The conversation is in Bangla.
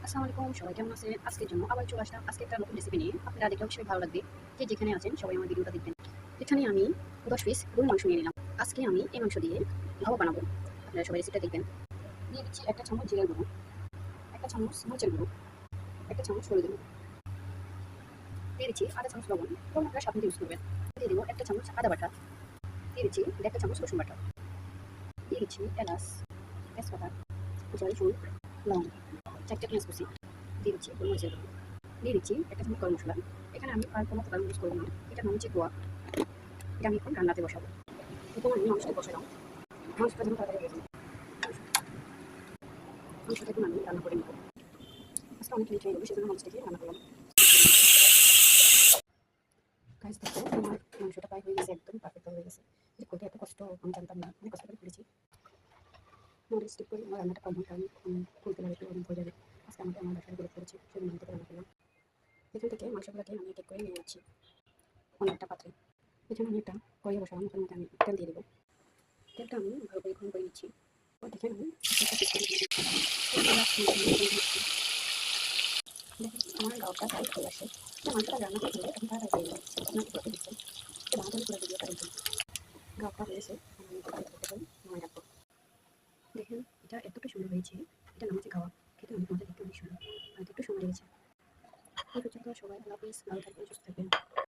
আসসালামু আলাইকুম, সবাই কেমন আছেন? আজকের জন্য আবার চলে আসলাম আজকে একটা নতুন রেসিপি নিয়ে। আপনারা দেখলে অবশ্যই ভালো লাগবে। যে যেখানে আছেন সবাই আমার ভিডিওটা দেখবেন। এখানে আমি 10 পিস গরুর মাংস নিয়ে নিলাম। আজকে আমি এই মাংস দিয়ে ধাবা বানাবো। আপনারা সবাই রেসিপিটা দেখবেন। দিয়ে দিচ্ছি 1 চামচ জিরার গুঁড়ো, 1 চামচ মরিচের গুঁড়ো, 1 চামচ হলুদের গুঁড়ো। দিয়ে দিচ্ছি আধা চামচ লবণ, লবণ আপনারা স্বাদ মতো ইউজ করবেন। দিয়ে দিব 1 চামচ আদা বাটা, দিয়ে দিচ্ছি 1 চামচ রসুন বাটা, দিয়ে দিচ্ছি এলাচ, তেজপাতা, জয়ফল, লং, 4টে পেঁয়াজ কুচি, দিয়ে দিচ্ছি গোলমরিচের গুঁড়ো, দিয়ে দিচ্ছি 1 চামচ গরম মশলা। এখানে আমি আর কোনো প্রকার ইউজ করবো না। এটা নাম হচ্ছে গোয়া। এটা আমি এখন রান্নাতে বসাবো। এখন আমি মাংসটা বসালাম। মাংসটা যেন তাড়াতাড়ি হয়ে যায়। মাংসটা এখন আমি রান্না করে নেব। আজকে অনেক লেট হয়ে গেলো, সেজন্য মাংসটাকে রান্না করলাম। গাইস দেখো, আমার মাংসটা প্রায় হয়ে গেছে, একদম পারফেক্ট হয়ে গেছে। এটা করতে এত কষ্ট আমি জানতাম না, অনেক কষ্ট করে করেছি। আমার স্টিক করে আমার রান্নাটা কমপ্লিট, কারণ খুলতে লাগে একটু অনেক হয়ে যাবে। আজকে আমাকে আমার বাসায় করে করেছি, সেজন্য আমি থেকে রান্না করলাম। এখান থেকে মাংসগুলোকে আমি এক এক করে নিয়ে যাচ্ছি অন্য একটা পাত্রে। এখানে আমি একটা কড়াই বসালাম, ওখানে মধ্যে আমি তেল দিয়ে দেবো। তেলটা আমি ভালো করে গরম করে নিচ্ছি। দেখেন আমি একটা পিস করে দিচ্ছি। আমার গাওটা টাইট হয়ে আসে। মাংসটা রান্না করতে গেলে তখন তাড়াতাড়ি হয়ে যায়। আপনার দেখতে দিচ্ছেন তো ভালো করে ভিডিওটা দেখবেন। গাওটা হয়েছে, আমি করতে নামাই রাখবো। দেখেন এটা এতটা সুন্দর হয়েছে। এটা নাম হচ্ছে গাওয়া। খেতে অনেক মজা, দেখতে অনেক সুন্দর। আর একটু সময় লেগেছে। এই পর্যন্ত সবাই আল্লাহ হাফিজ, ভালো থাকবেন, সুস্থ থাকবেন।